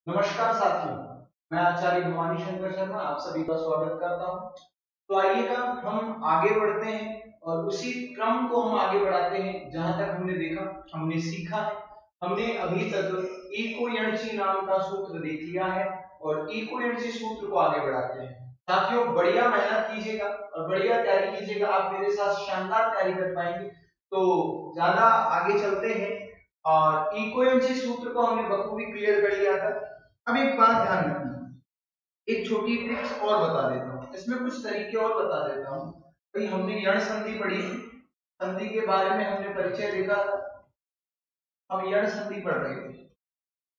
नमस्कार साथियों, मैं आचार्य भवानी शंकर शर्मा आप सभी का स्वागत करता हूं। तो आइएगा हम आगे बढ़ते हैं और उसी क्रम को हम आगे बढ़ाते हैं जहां तक हमने देखा, हमने सीखा है। हमने अभी तक इको एनर्जी नाम का सूत्र देख लिया है और इको एनर्जी सूत्र को आगे बढ़ाते हैं। साथियों बढ़िया मेहनत कीजिएगा और बढ़िया तैयारी कीजिएगा, आप मेरे साथ शानदार तैयारी कर पाएंगे। तो ज्यादा आगे चलते हैं और इको एनर्जी सूत्र को हमने बखूबी क्लियर कर लिया था। अब एक बात ध्यान रखना, एक छोटी ट्रिक्स और बता देता हूँ, इसमें कुछ तरीके और बता देता हूँ। भाई हमने यण संधि पढ़ी, संधि के बारे में हमने परिचय देखा था, हम यण संधि पढ़ रहे थे।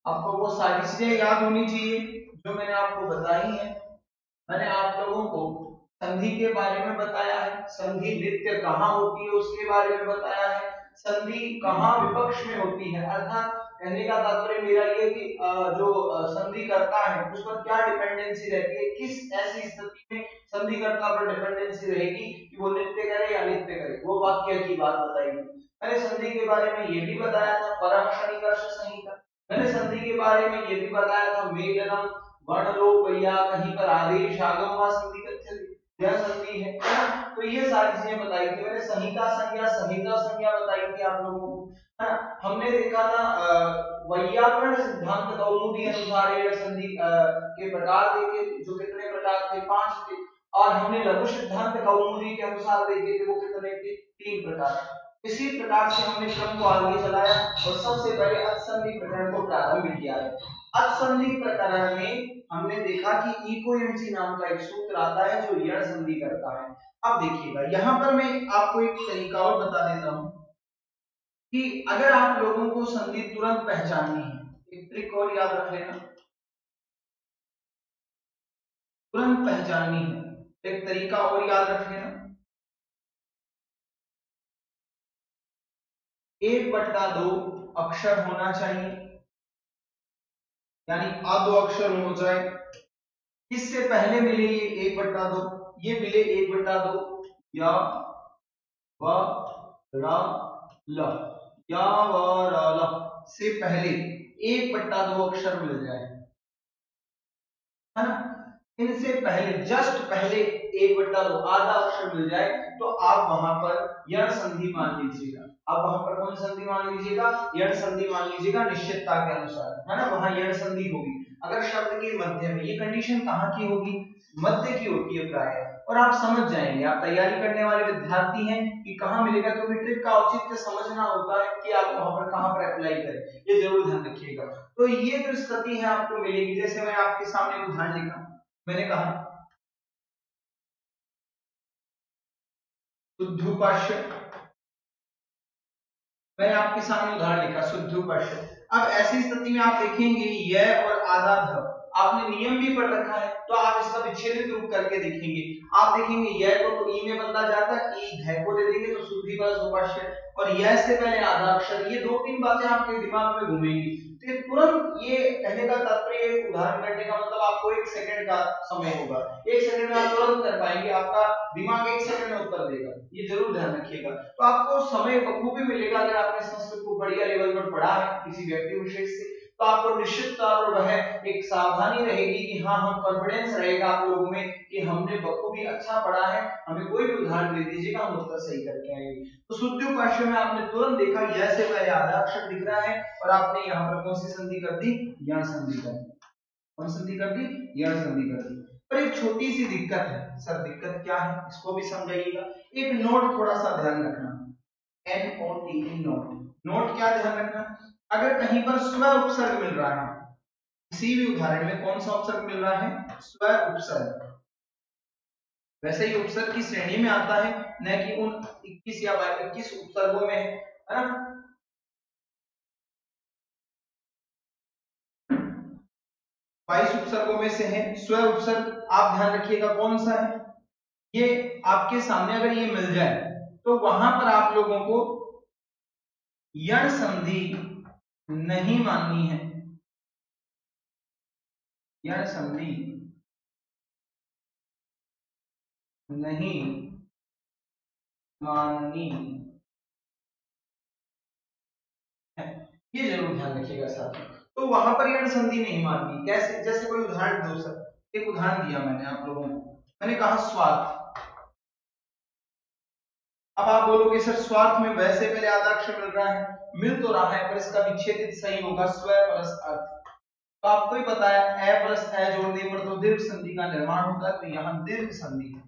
आपको वो सारी चीजें याद होनी चाहिए जो मैंने आपको बताई है। मैंने आप लोगों को संधि के बारे में बताया है, संधि नित्य कहाँ होती है उसके बारे में बताया है, संधि कहाँ विपक्ष में होती है। अर्थात कहने का तात्पर्य मेरा ये कि जो संधि करता है उस पर क्या डिपेंडेंसी रहती है, किस ऐसी स्थिति में संधि कर्ता पर डिपेंडेंसी रहेगी कि वो नित्य करे या नित्य करे, वो वाक्य की बात बताई। मैंने संधि के बारे में ये भी बताया था परम शनिकर्ष संहिता, मैंने संधि के बारे में ये भी बताया था मेलनम वर्णलोप या कहीं पर आदेश आगम व संधि कथ्यते, यह संधि है ना। तो ये सारी चीजें बताई थी मैंने, संहिता संज्ञा बताई थी आप लोगों को, है ना। हमने देखा था वैयाकरण सिद्धांत कौमुदी अनुसार यह संधि के प्रकार देखे, जो कितने प्रकार थे, 5 थे। और हमने लघु सिद्धांत कौमुदी के अनुसार देखे थे, वो कितने थे, 3 प्रकार। इसी प्रकार से हमने क्रम को आगे चलाया और सबसे पहले अत्संधि प्रकरण को प्रारंभ किया है। अत्संधि प्रकरण में हमने देखा कि इको एनर्जी नाम का एक सूत्र आता है जो यण संधि करता है। अब देखिएगा यहां पर मैं आपको एक तरीका और बता देता हूं कि अगर आप लोगों को संधि तुरंत पहचाननी है, एक ट्रिक और याद रख लेना, तुरंत पहचाननी है एक तरीका और याद रख लेना, 1/2 अक्षर होना चाहिए, यानी आ 2 अक्षर हो जाए। इससे पहले मिले ये 1/2, ये मिले 1/2 या व र ल, या व र ल से पहले 1/2 अक्षर मिल जाए, है ना। इनसे पहले जस्ट पहले 1/2 आधा अक्षर मिल जाए तो आप वहां पर यण संधि मान लीजिएगा। आप वहां पर कौन संधि मान लीजिएगा, यण संधि मान लीजिएगा निश्चितता के अनुसार, है ना। वहां यण संधि होगी अगर शब्द के मध्य में। ये कंडीशन कहाँ की होगी, मध्य की होती है प्राय। और आप समझ जाएंगे, आप तैयारी करने वाले विद्यार्थी हैं कि कहाँ मिलेगा, क्योंकि ट्रिक का औचित्य समझना होता है कि आप वहां पर कहाँ पर अप्लाई करें, ये जरूर ध्यान रखिएगा। तो ये जो स्थिति है आपको मिलेगी, जैसे मैं आपके सामने उदाहरण लिखा, मैंने कहा शुद्धोपश्य, मैंने आपके सामने उदाहरण लिखा शुद्धोपश्य। अब ऐसी स्थिति में आप देखेंगे यह और आधा ध, आपने नियम भी पढ़ रखा है तो आप इसका विच्छेदित रूप करके देखेंगे। आप देखेंगे यह को ई में बदला जाता है, ई ध को दे देंगे तो शुद्धि प्लस उपश्य, और यह से पहले आधा अक्षर। ये 2-3 बातें आपके दिमाग में घूमेंगी तो तुरंत ये कहने का तात्पर्य, उदाहरण करने का मतलब आपको 1 सेकंड का समय होगा, 1 सेकंड में आप तुरंत कर पाएंगे, आपका दिमाग 1 सेकंड में उत्तर देगा, ये जरूर ध्यान रखिएगा। तो आपको समय बखूबी मिलेगा अगर आपने संस्कृत को बढ़िया लेवल पर पढ़ा है किसी व्यक्ति विशेष से, तो आपको निश्चित तौर पर वह एक सावधानी रहेगी कि हाँ, हम कॉन्फिडेंस रहेगा आप लोगों में कि हमने बखूबी अच्छा पढ़ा है, हमें कोई भी उदाहरण दे दीजिएगा हम उत्तर सही करके आएंगे। तो शुद्धोपश्य में आपने तुरंत देखा यह से पहले आधा अक्षर दिख रहा है और आपने यहाँ पर कौन सी संधि कर दी, यण संधि कर दी। कौन संधि कर दी, यण संधि कर दी। पर एक छोटी सी दिक्कत है, सर दिक्कत क्या है इसको भी समझाइएगा। एक नोट थोड़ा सा ध्यान रखना, NOT नोट, नोट क्या ध्यान रखना, अगर कहीं पर स्व उपसर्ग मिल रहा है, किसी भी उदाहरण में कौन सा उपसर्ग मिल रहा है, स्व उपसर्ग, वैसे ही उपसर्ग की श्रेणी में आता है, न कि उन 21 या 21 उपसर्गों में, है ना। 22 उपसर्गों में से है स्व उपसर्ग, आप ध्यान रखिएगा कौन सा है। ये आपके सामने अगर ये मिल जाए तो वहां पर आप लोगों को यण संधि नहीं माननी है, यण संधि नहीं माननी है, ये जरूर ध्यान रखिएगा साथ। तो तो वहां पर यण संधि नहीं माननी। कैसे? जैसे कोई उदाहरण दो सर, एक उदाहरण दिया मैंने आप लोगों को, मैंने कहा स्वार्थ। अब आप बोलोगे सर स्वार्थ में वैसे पहले आधा अक्षर मिल रहा है, मिल तो रहा है पर इसका विच्छेदित सही होगा स्व प्लस अर्थ। तो आपको ही पता है ए प्लस ए जोड़ने पर तो दीर्घ संधि का निर्माण होता है, तो यहाँ दीर्घ संधि है।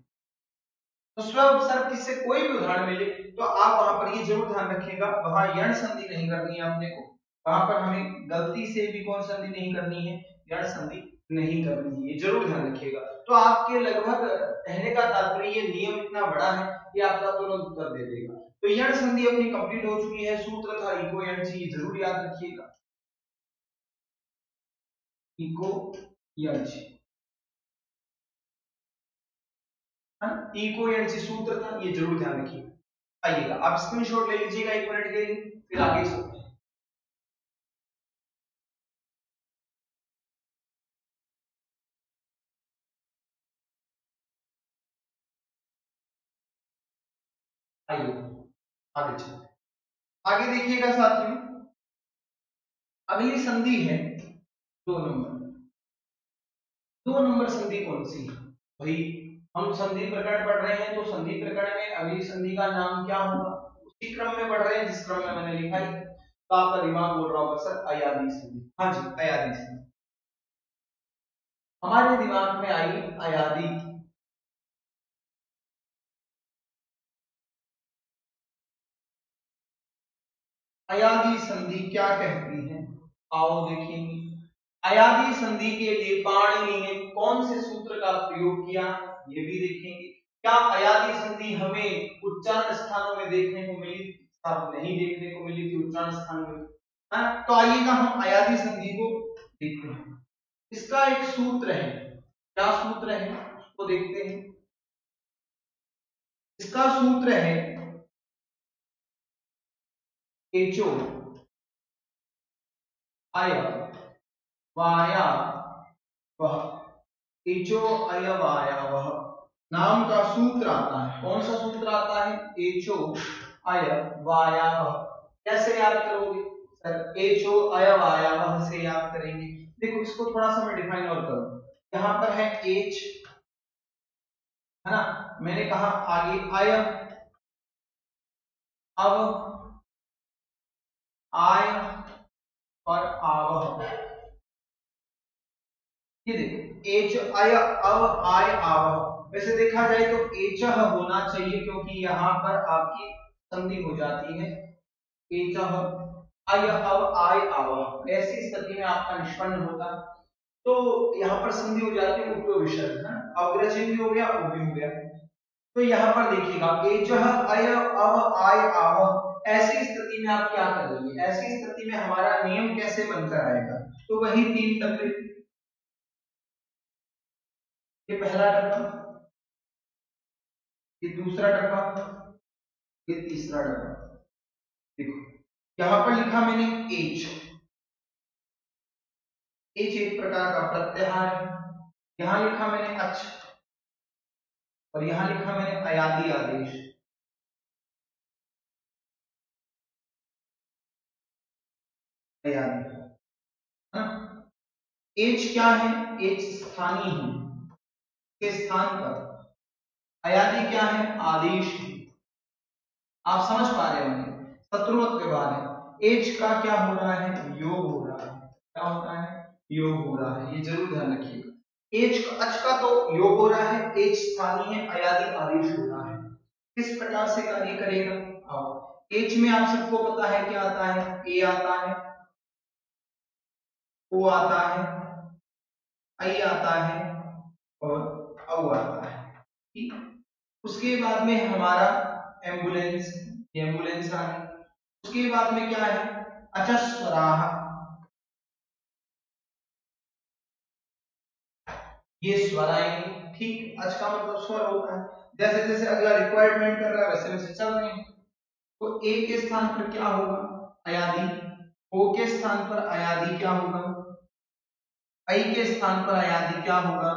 तो स्व उपसर्ग किससे कोई भी उदाहरण मिले तो आप वहां पर ये जरूर ध्यान रखिएगा, वहां यण संधि नहीं करनी है अपने को, वहां पर हमें गलती से भी कौन संधि नहीं करनी है, यण संधि नहीं करनी है, ये जरूर ध्यान रखिएगा। तो आपके लगभग कहने का तात्पर्य ये नियम इतना बड़ा है कि आपका तुरंत उत्तर दे देगा। तो यण संधि अपनी कंप्लीट हो चुकी है, सूत्र था इको यण ची, जरूर याद रखिएगा, इको यण ची, इको यण ची सूत्र था, ये जरूर ध्यान रखिएगा। आइएगा आप स्क्रीनशॉट ले लीजिएगा 1 मिनट के लिए, फिर आगे चलते हैं। आइए आगे चलते हैं। आगे देखिएगा साथियों, अगली संधि है 2 नंबर। 2 नंबर संधि कौन सी है भाई? हम संधि प्रकरण पढ़ रहे हैं, तो संधि प्रकरण में अगली संधि का नाम क्या होगा, उसी क्रम में पढ़ रहे हैं जिस क्रम में मैंने लिखा है। तो आपका दिमाग बोल रहा होगा सर अयादी संधि। हाँ जी, अयादी संधि हमारे दिमाग में आई। अयादी, अयादी संधि क्या कहती है, आओ देखेंगे। अयादी संधि के लिए पाणिनि ने कौन से सूत्र का प्रयोग किया, ये भी देखेंगे। क्या अयादी संधि हमें उच्चारण स्थानों में देखने को मिली, नहीं देखने को मिली थी उच्चारण स्थान में, है? तो आइएगा हम अयादी संधि को देखते हैं। इसका एक सूत्र है, क्या सूत्र है उसको देखते हैं। इसका सूत्र है एचो अय वाया वह, एचो अय वाया वह नाम का सूत्र आता है। कौन सा सूत्र आता है? एचो अय वाया वह। कैसे याद करोगे सर? एचो अय वाया वह से याद करेंगे। देखो इसको थोड़ा सा मैं डिफाइन और करूं, यहां पर है एच, है ना, मैंने कहा आगे अय, अव, आय और आवह। ये देखो एच अय अव आय आवह, वैसे देखा जाए तो एच होना चाहिए क्योंकि यहां पर आपकी संधि हो जाती है एच अय अव आय आवह, ऐसी स्थिति में आपका निष्पन्न होता, तो यहाँ पर संधि हो जाती है उपयोग विसर्ग, है अग्रचिन्ह भी हो गया, ओ भी हो गया। तो यहाँ पर देखिएगा एच अय अव आय आवह, ऐसी स्थिति में आप क्या करेंगे, ऐसी स्थिति में हमारा नियम कैसे बनकर आएगा, तो वही 3 डब्बे, ये पहला डब्बा, ये दूसरा डब्बा, ये तीसरा डब्बा। देखो यहां पर लिखा मैंने एच, एच एक प्रकार का प्रत्याहार है, यहां लिखा मैंने अच और यहां लिखा मैंने अयादी आदेश। अयादी, एच क्या है? एच स्थानीय है, के स्थान पर। अयादी क्या है? आदेश है। आप समझ पा रहे होंगे, शत्रुवत व्यवहार है। एच का क्या हो रहा है? योग हो रहा है। क्या हो रहा है? योग हो रहा है, ये जरूर ध्यान रखिएगा। एच का, अच का तो योग हो रहा है, एच स्थानीय है, अयादी आदेश हो रहा है। किस प्रकार से कार्य करेगा? आओ, एच में आप सबको पता है क्या आता है? ए आता है, ओ आता है, आई आता है और औ आता है। ठीक, उसके बाद में हमारा एम्बुलेंस, एम्बुलेंस आ गई। उसके बाद में क्या है? अच्छा स्वराह, ये स्वर आएंगे। ठीक, अच का मतलब स्वर होता है, जैसे जैसे अगला रिक्वायरमेंट कर रहा है वैसे वैसे चल रहे हैं। तो ए के स्थान पर क्या होगा? अयादी। ओ के स्थान पर अयादी क्या होगा? आई के स्थान पर अयादी क्या होगा?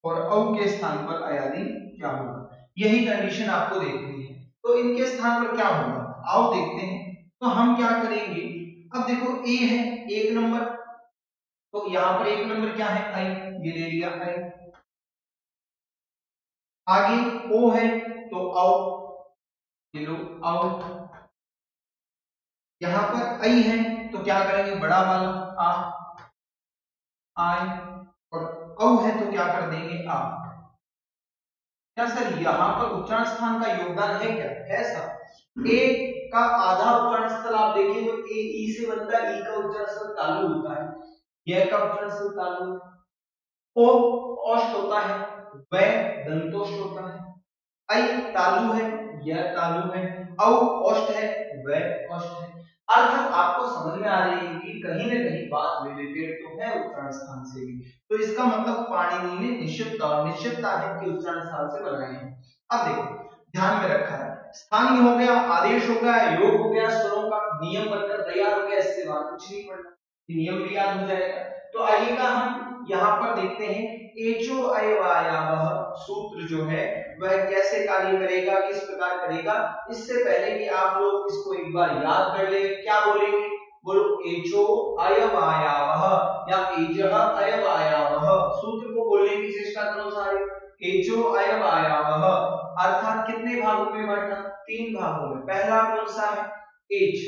और औ के स्थान पर अयादी क्या होगा? यही कंडीशन आपको देखनी है। तो इनके स्थान पर क्या होगा, आओ देखते हैं। तो हम क्या करेंगे, अब देखो ए है 1 नंबर, तो यहाँ पर एक नंबर क्या है, आई, ये ले लिया आई। आगे ओ है तो औ, ये लो औ। यहाँ पर आई है तो क्या करेंगे, बड़ा वाला आ, आय। और औ है तो क्या कर देंगे, आ। क्या सर यहाँ पर उच्चारण स्थान का योगदान है क्या, है सर। ए का आधा उच्चारण स्थल आप देखिए तो ए ई से बनता है, ई का उच्चारण स्थल तालु होता है, यह का उच्चारण स्थल तालु। ओ ओष्ठ होता है, व दंतोष्ठ होता है। आई तालु है, यह तालु है। औ ओष्ठ है, व ओष्ठ है। अर्थात आपको समझ में आ रही है कि कहीं ना कहीं बात रिलेटेड तो है उच्चारण स्थान से भी। तो इसका मतलब पाणिनि ने निश्चितता है कि उच्चारण स्थान से बनाए हैं। अब देखो ध्यान में रखा है, स्थानीय हो गया, आदेश हो गया, योग हो गया, स्वरों का नियम बनकर तैयार हो गया, इससे बात कुछ नहीं पड़ना, नियम भी याद हो जाएगा। तो आइएगा हम यहाँ पर देखते हैं एचो अयवायावह सूत्र जो है वह कैसे कार्य करेगा, किस प्रकार करेगा। इससे पहले कि आप लोग इसको एक बार याद कर ले, क्या बोलेंगे, बोलो एचो अयवायावह या एजह अयवायावह। सूत्र को बोलने की चेष्टा करो सारे। एचो अयवायावह अर्थात कितने भागों में बांटा, 3 भागों में। पहला कौन सा है, एच,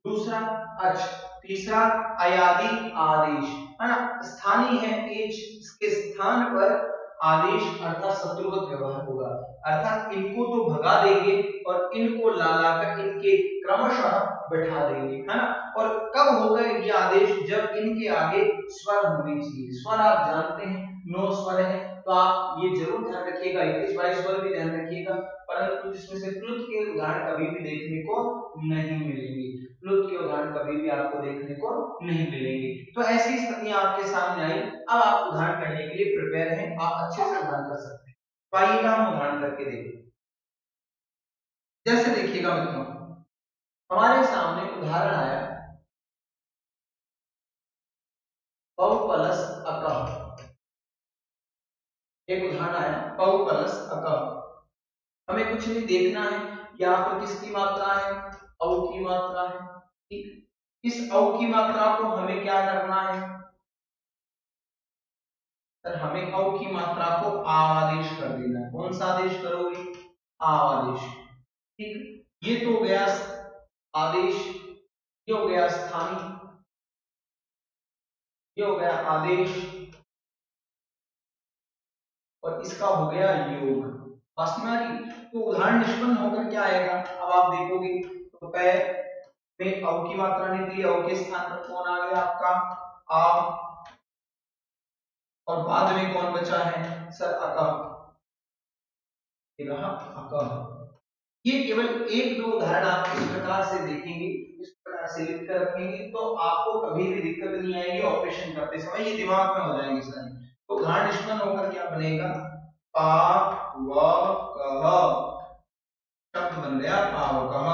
दूसरा अच, तीसरा अयादि आदेश, है ना। स्थानीय है एच, इसके स्थान पर आदेश अर्थात शत्रुवत व्यवहार होगा, अर्थात इनको तो भगा देंगे और इनको ला लाकर इनके क्रमशः बैठा देंगे, है ना। और कब होगा ये आदेश, जब इनके आगे स्वर होने चाहिए। स्वर आप जानते हैं 9 स्वर है, तो आप ये जरूर ध्यान रखिएगा, 21-22 स्वर भी ध्यान रखिएगा, परंतु इसमें से प्लुत के उदाहरण कभी भी देखने को नहीं मिलेंगे, प्लुत के उदाहरण कभी भी आपको देखने को नहीं मिलेंगे। तो ऐसी स्थितियां आपके सामने आई, अब आप उदाहरण करने के लिए प्रिपेयर हैं, आप अच्छे से उदाहरण कर सकते हैं। तो आइएगा हम उदाहरण करके देखें। जैसे देखिएगा मित्रों, हमारे सामने उदाहरण आया पौ प्लस अकह, एक उदाहरण आया पौ प्लस अकह। हमें कुछ नहीं देखना है, यहाँ पर किसकी मात्रा है, औ की मात्रा है, ठीक। इस औ की मात्रा को हमें क्या करना है सर, हमें औ की मात्रा को आदेश कर देना है। कौन सा आदेश करोगे, आदेश, ठीक। ये तो हो गया आदेश, ये हो गया स्थानीय, ये हो गया आदेश, और इसका हो गया योग। तो उदाहरण निष्पन्न होकर क्या आएगा, अब आप देखोगे तो पैर में औ की मात्रा निकली, औ के स्थान पर कौन आ गया आपका आ, और बाद में कौन बचा है सर, अकह, अकह। ये केवल 1-2 उदाहरण आप इस प्रकार से देखेंगे, इस प्रकार से लिख कर रखेंगे, तो आपको कभी भी दिक्कत नहीं आएगी ऑपरेशन करते समय, ये दिमाग में हो जाएंगे सारे। तो उदाहरण निष्पन्न होकर क्या बनेगा, पा व कह, शब्द बन गया पावकह,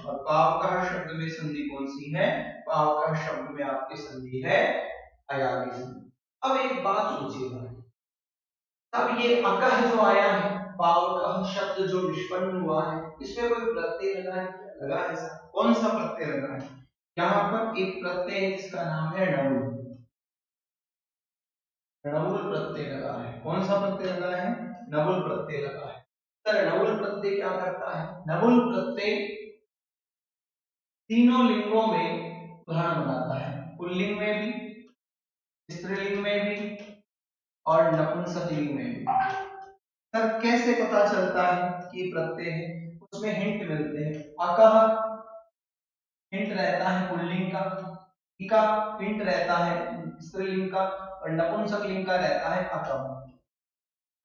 और पावकह शब्द में संधि कौन सी है, पावकह शब्द में आपकी संधि है अयागी संधि। अब एक बात सोचिएगा, अब ये अकह जो आया है, पावकह शब्द जो निष्पन्न हुआ है, इसमें कोई प्रत्यय लगा है, लगा है सर, कौन सा प्रत्यय लगा है, यहाँ पर एक प्रत्यय है जिसका नाम है णउल, णउल प्रत्यय लगा है। कौन सा प्रत्यय लगा है, णउल प्रत्यय लगा है। सर णउल प्रत्यय क्या करता है, णउल प्रत्यय तीनों लिंगों में उदाहरण बनाता है, पुल्लिंग में भी, स्त्रीलिंग में भी और नपुंसक लिंग में भी। सर कैसे पता चलता है कि प्रत्यय है, उसमें हिंट मिलते हैं। अकह हिंट रहता है पुल्लिंग का, इका हिंट रहता है स्त्रीलिंग का, और नपुंसक लिंग का रहता है अकम।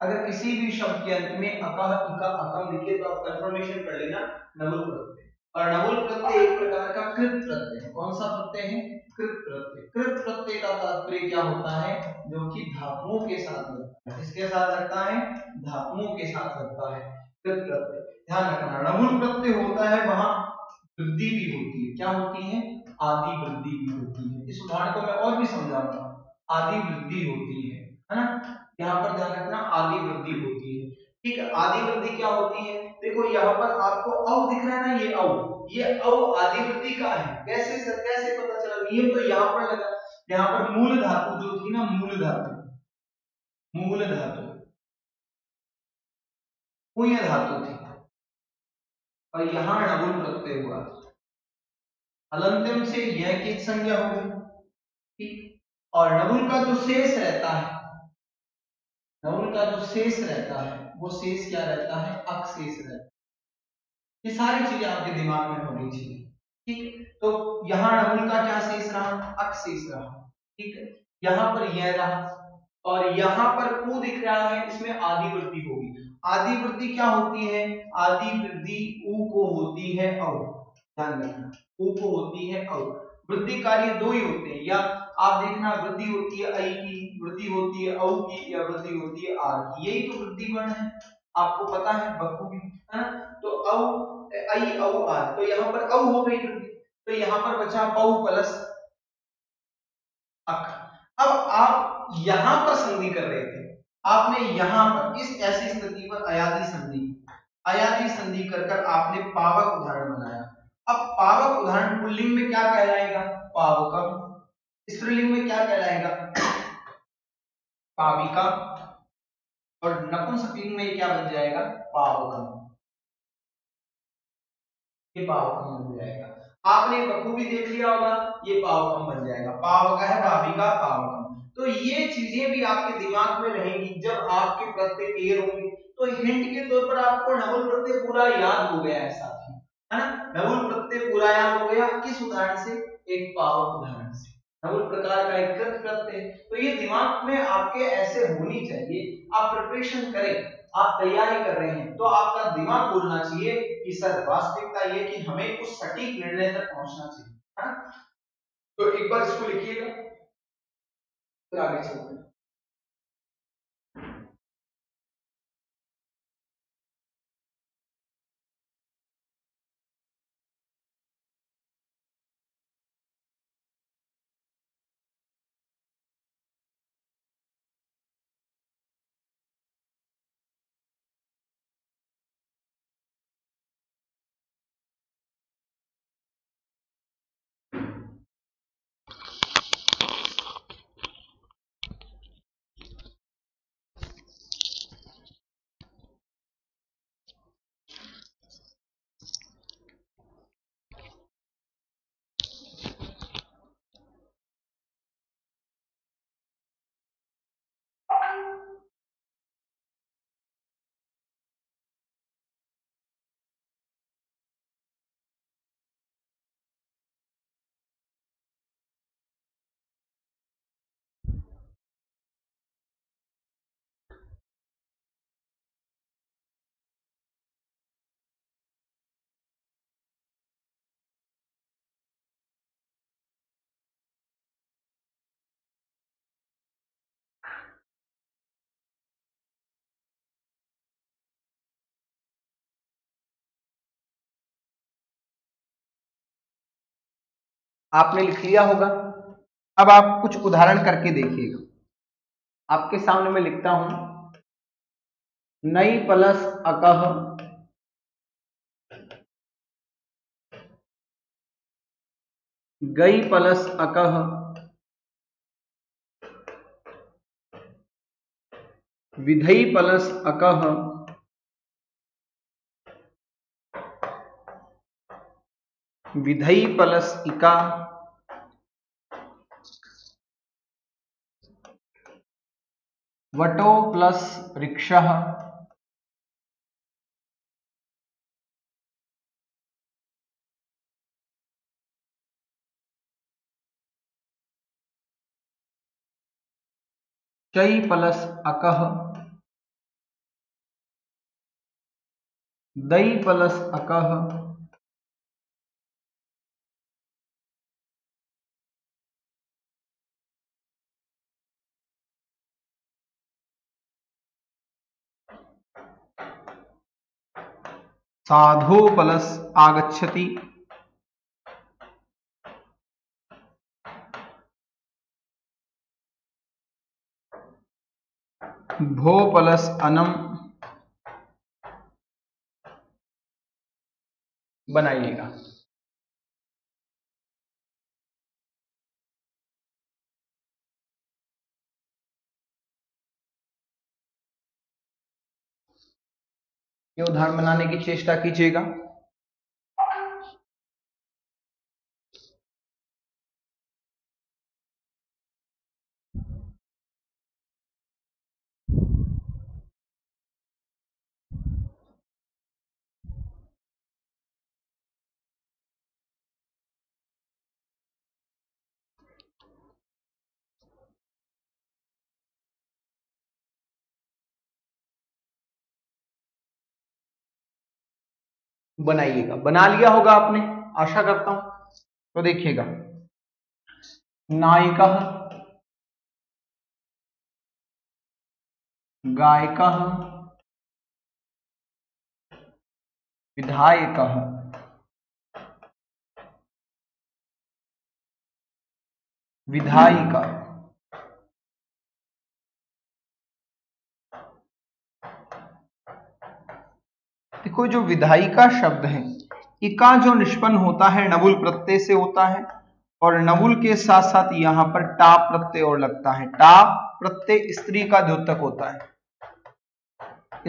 अगर किसी भी शब्द के अंत में अकह, इका, अकम लिखे तो आप कंफर्मेशन कर लेना नवुल प्रत्यय। और नवुल प्रत्यय एक प्रकार का कृत प्रत्यय है। कौन सा प्रत्यय है, कृत प्रत्यय। कृत प्रत्यय का तात्पर्य क्या होता है, जो कि धातुओं के साथ लगता है। किसके साथ लगता है, धातुओं के साथ लगता है कृत प्रत्यय। ध्यान रखना, नवुल प्रत्यय होता है वहां वृद्धि भी होती है, क्या होती है, आदि वृद्धि भी होती है। इस उदाहरण को मैं और भी समझाऊंगा, आदि वृद्धि होती है ना, यहाँ पर ध्यान रखना आदि वृद्धि होती है, ठीक है। आदि वृद्धि क्या होती है, देखो यहाँ पर आपको औ दिख रहा है ना, ये औ आदि वृद्धि का है। कैसे सर, कैसे पता चला, नियम तो यहाँ पर लगा, यहाँ पर मूल धातु जो थी ना, मूल धातु पुण्य धातु थी, और यहाँ णबुल प्रत्यय हुआ। हलंत्यम से यह किस संज्ञा हो गई, ठीक। और णबुल का जो शेष रहता है, णबुल का जो शेष रहता है वो शेष क्या रहता है, अक शेष रहता है। ये सारी चीजें आपके दिमाग में होनी चाहिए, ठीक। तो यहाँ णबुल का क्या शेष रहा, अक शेष रहा, ठीक है। यहाँ पर यह रहा, और यहाँ पर उ दिख रहा है, इसमें आदि वृद्धि होगी। आदि वृद्धि क्या होती है, आदि वृद्धि उ को होती है औ, ध्यान रखना, उ को होती है औ। वृद्धि कार्य दो ही होते हैं, या आप देखना वृद्धि होती है ऐ की, वृद्धि होती है औ की, या वृद्धि होती है आर की। यही तो वृद्धि वर्ण है, आपको पता है बखूबी, है ना। तो औ ऐ औ आर, तो यहाँ पर औ हो गई वृद्धि, तो यहाँ पर बचा पौ प्लस अक। अब आप यहां पर संधि कर रहे थे, आपने यहां पर इस ऐसी स्थिति पर अयादि संधि कर कर आपने पावक उदाहरण बनाया। अब पावक उदाहरण पुल्लिंग में क्या कहलाएगा, पावकम। स्त्रीलिंग में क्या कहलाएगा, पाविका। और नपुंसकलिंग में क्या बन जाएगा, पावकम। ये पावकम बन जाएगा। आपने बखूबी देख लिया होगा, ये पावकम बन जाएगा। पावक है, भाविका, पावकम। तो ये चीजें भी आपके दिमाग में रहेंगी जब आपके प्रत्यय क्लियर होंगे। तो हिंट के तौर पर आपको णबुल प्रत्यय पूरा याद हो गया है साथी, है ना। णबुल प्रत्यय पूरा याद हो गया, किस उदाहरण से, एक पावक उदाहरण से, णबुल प्रकार का एक कृत प्रत्यय। तो ये दिमाग में आपके ऐसे होनी चाहिए। आप प्रिपरेशन करें, आप तैयारी कर रहे हैं, तो आपका दिमाग बोलना चाहिए कि सर वास्तविकता ये कि हमें उस सटीक निर्णय तक पहुंचना चाहिए, है ना। तो एक बार इसको लिखिएगा, फिर आगे चलते हैं। आपने लिख लिया होगा। अब आप कुछ उदाहरण करके देखिएगा। आपके सामने मैं लिखता हूं, नई प्लस अकह, गई प्लस अकह, विधई प्लस अकह, विधई प्लस इका, वटो प्लस रिक्षः, चई प्लस अकह, दई प्लस अकह, साधो प्लस आगच्छति, भो प्लस अनम। बनाइएगा। ये उदाहरण बनाने की चेष्टा कीजिएगा। बनाइएगा, बना लिया होगा आपने, आशा करता हूं। तो देखिएगा, नायिका, गायिका, विधायक, विधायिका। देखो जो विधायिका शब्द है, इका जो निष्पन्न होता है नवुल प्रत्यय से होता है, और नवुल के साथ साथ यहां पर टाप प्रत्यय और लगता है। टाप प्रत्यय स्त्री का द्योतक होता है,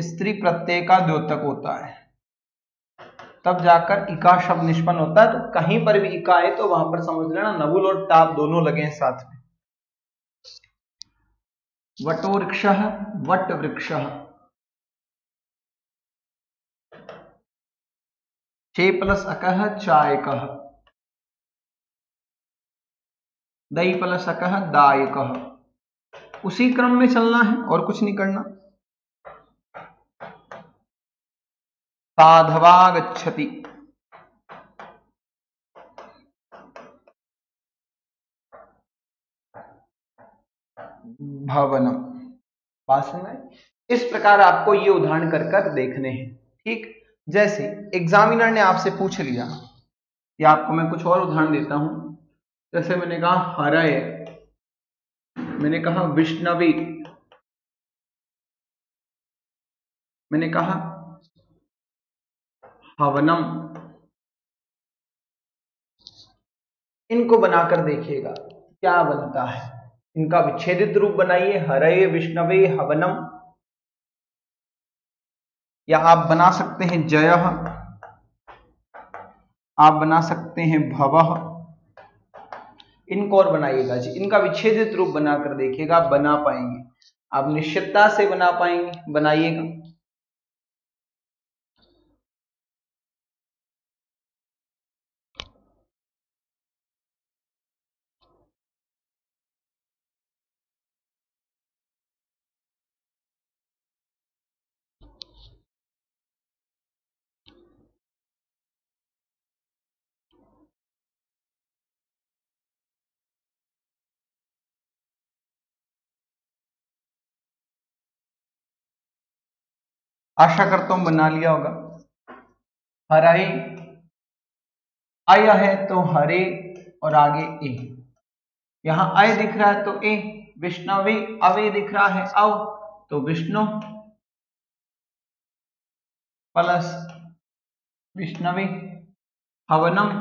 स्त्री प्रत्यय का द्योतक होता है, तब जाकर इका शब्द निष्पन्न होता है। तो कहीं पर भी इका है तो वहां पर समझ लेना नवुल और टाप दोनों लगे हैं साथ में। वटोवृक्ष, वट वृक्ष, चे प्लस अकह, चायकः, दई प्लस अकह, दायकः। उसी क्रम में चलना है और कुछ नहीं करना। साधवा गच्छति, भवनम। बात समझ में? इस प्रकार आपको ये उदाहरण कर कर देखने हैं। ठीक, जैसे एग्जामिनर ने आपसे पूछ लिया, या आपको मैं कुछ और उदाहरण देता हूं। जैसे मैंने कहा हरय, मैंने कहा विष्णवी, मैंने कहा हवनम। इनको बनाकर देखिएगा क्या बनता है। इनका विच्छेदित रूप बनाइए, हरय विष्णवे हवनम, या आप बना सकते हैं जयः, आप बना सकते हैं भवः। इनको और बनाइएगा जी, इनका विच्छेदित रूप बनाकर देखिएगा, आप बना पाएंगे, आप निश्चितता से बना पाएंगे। बनाइएगा। आशा करता हूं बना लिया होगा। हराई, अय है तो हरे और आगे ए, यहां अय दिख रहा है तो ए, विष्णवे अवे दिख रहा है अव, तो विष्णु प्लस विष्णवे, हवनम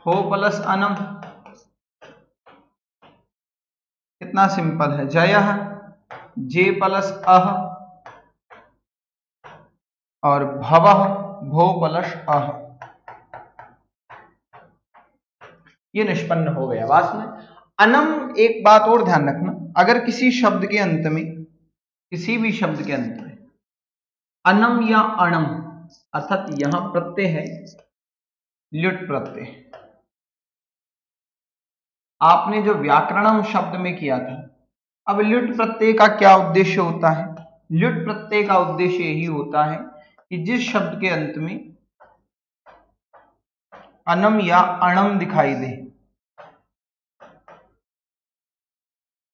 हो प्लस अनम। कितना सिंपल है। जयः, जे प्लस अह, और भवः भो प्लस अह। ये निष्पन्न हो गया। वास्तव में अनम, एक बात और ध्यान रखना, अगर किसी शब्द के अंत में, किसी भी शब्द के अंत में अनम या अणम, अर्थात यहां प्रत्यय है ल्युट प्रत्यय, आपने जो व्याकरणम शब्द में किया था। अब ल्युट प्रत्यय का क्या उद्देश्य होता है? ल्युट प्रत्यय का उद्देश्य यही होता है कि जिस शब्द के अंत में अनम या अणम दिखाई दे,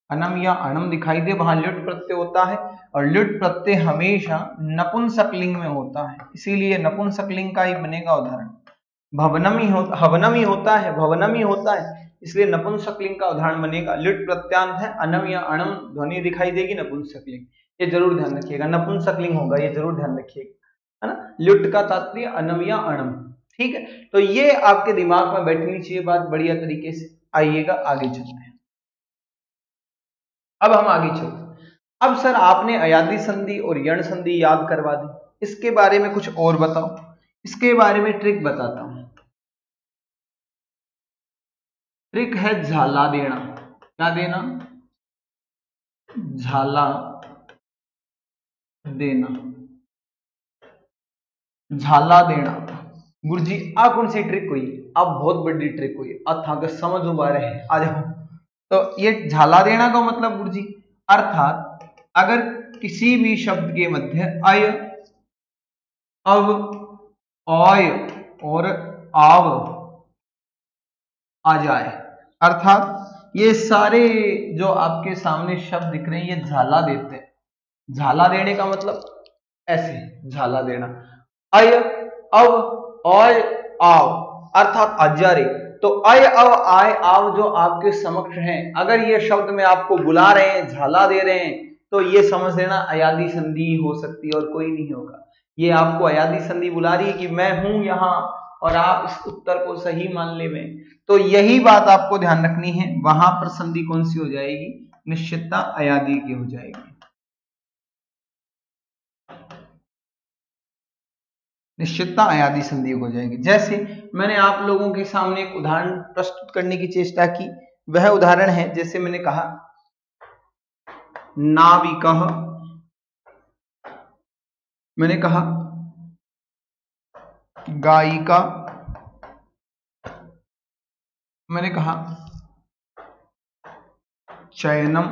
अनम या अणम दिखाई दे, वहां ल्युट प्रत्यय होता है। और ल्युट प्रत्यय हमेशा नपुंसकलिंग में होता है, इसीलिए नपुंसकलिंग का ही बनेगा उदाहरण। भवनम ही होता, हवनम ही होता है, भवनम ही होता है, इसलिए नपुंसकलिंग का उदाहरण बनेगा। ल्युट प्रत्यांत है, अनम या अणम ध्वनि दिखाई देगी, नपुंसकलिंग। ये जरूर ध्यान रखिएगा, नपुंसकलिंग होगा, ये जरूर ध्यान रखिएगा, है ना। ल्युट का तात्पर्य अनम या अणम। ठीक है, तो ये आपके दिमाग में बैठनी चाहिए बात बढ़िया तरीके से। आइएगा आगे चलते हैं। अब हम आगे चलते हैं। अब सर आपने अयादी संधि और यण संधि याद करवा दी, इसके बारे में कुछ और बताओ। इसके बारे में ट्रिक बताता हूं। ट्रिक है झाला देना। क्या देना? झाला देना। झाला देना। गुरुजी आ कौन सी ट्रिक हुई? अब बहुत बड़ी ट्रिक हुई। अब था समझ पा रहे हैं, आ जाओ। तो ये झाला देना का मतलब गुरुजी, अर्थात अगर किसी भी शब्द के मध्य अय, अव, ऑय और आव आ जाए, अर्थात ये सारे जो आपके सामने शब्द दिख रहे हैं ये झाला देते हैं। झाला देने का मतलब ऐसे झाला देना, अय, अव, ऑय, आव अर्थात अजारे। तो अय, अव, आय, आव जो आपके समक्ष हैं, अगर ये शब्द में आपको बुला रहे हैं, झाला दे रहे हैं, तो ये समझ लेना अयादी संधि हो सकती है और कोई नहीं होगा। ये आपको अयादी संधि बुला रही है कि मैं हूं यहां और आप इस उत्तर को सही मान ले में, तो यही बात आपको ध्यान रखनी है। वहां पर संधि कौन सी हो जाएगी? निश्चितता अयादी की हो जाएगी। निश्चितता अयादी संधि हो जाएगी। जैसे मैंने आप लोगों के सामने एक उदाहरण प्रस्तुत करने की चेष्टा की, वह उदाहरण है जैसे मैंने कहा नाविकः, मैंने कहा गायिका, मैंने कहा चयनम।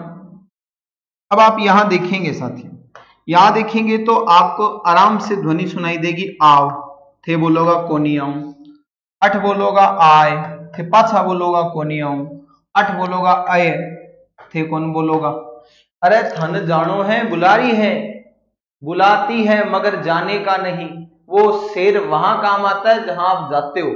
अब आप यहां देखेंगे साथियों, यहां देखेंगे तो आपको आराम से ध्वनि सुनाई देगी आव, थे बोलोगा कोनियाऊ, अठ बोलोगा आय, थे पाछा बोलोगा कोनियाऊ, अठ बोलोगा अय, थे कौन बोलोगा। अरे थन जानो है, बुलारी है, बुलाती है मगर जाने का नहीं। वो शेर वहां काम आता है जहां आप जाते हो,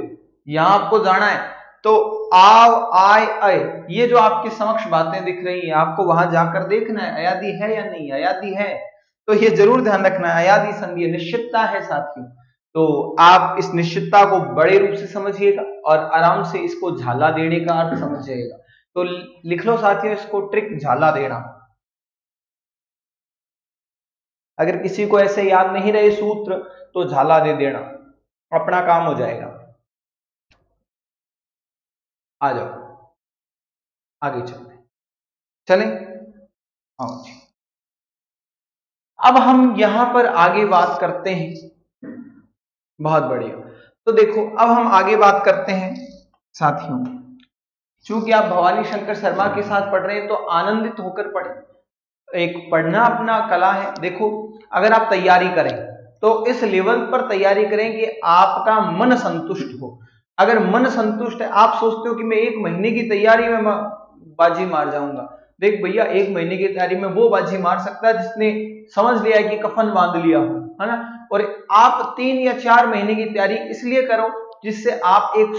यहां आपको जाना है। तो आव, आय, अय, ये जो आपके समक्ष बातें दिख रही हैं, आपको वहां जाकर देखना है अयादी है या नहीं। अयादी है तो ये जरूर ध्यान रखना है, अयादी संधि निश्चितता है साथियों। तो आप इस निश्चितता को बड़े रूप से समझिएगा और आराम से इसको झाला देने का अर्थ समझिएगा। तो लिख लो साथियों इसको, ट्रिक झाला देना। अगर किसी को ऐसे याद नहीं रहे सूत्र तो झाला दे देना, अपना काम हो जाएगा। आ जाओ आगे चलते, चलें, आओ जी। अब हम यहां पर आगे बात करते हैं, बहुत बढ़िया। तो देखो अब हम आगे बात करते हैं साथियों, चूंकि आप भवानी शंकर शर्मा के साथ पढ़ रहे हैं तो आनंदित होकर पढ़ें। एक पढ़ना अपना कला है। देखो अगर आप तैयारी करें तो इस लेवल पर तैयारी करें कि आपका मन संतुष्ट हो। अगर मन संतुष्ट है, आप सोचते हो कि मैं 1 महीने की तैयारी में बाजी मार जाऊंगा, देख भैया 1 महीने की तैयारी में वो बाजी मार सकता है जिसने समझ लिया है कि कफन बांध लिया हो, है ना। और आप 3 या 4 महीने की तैयारी इसलिए करो जिससे आप एक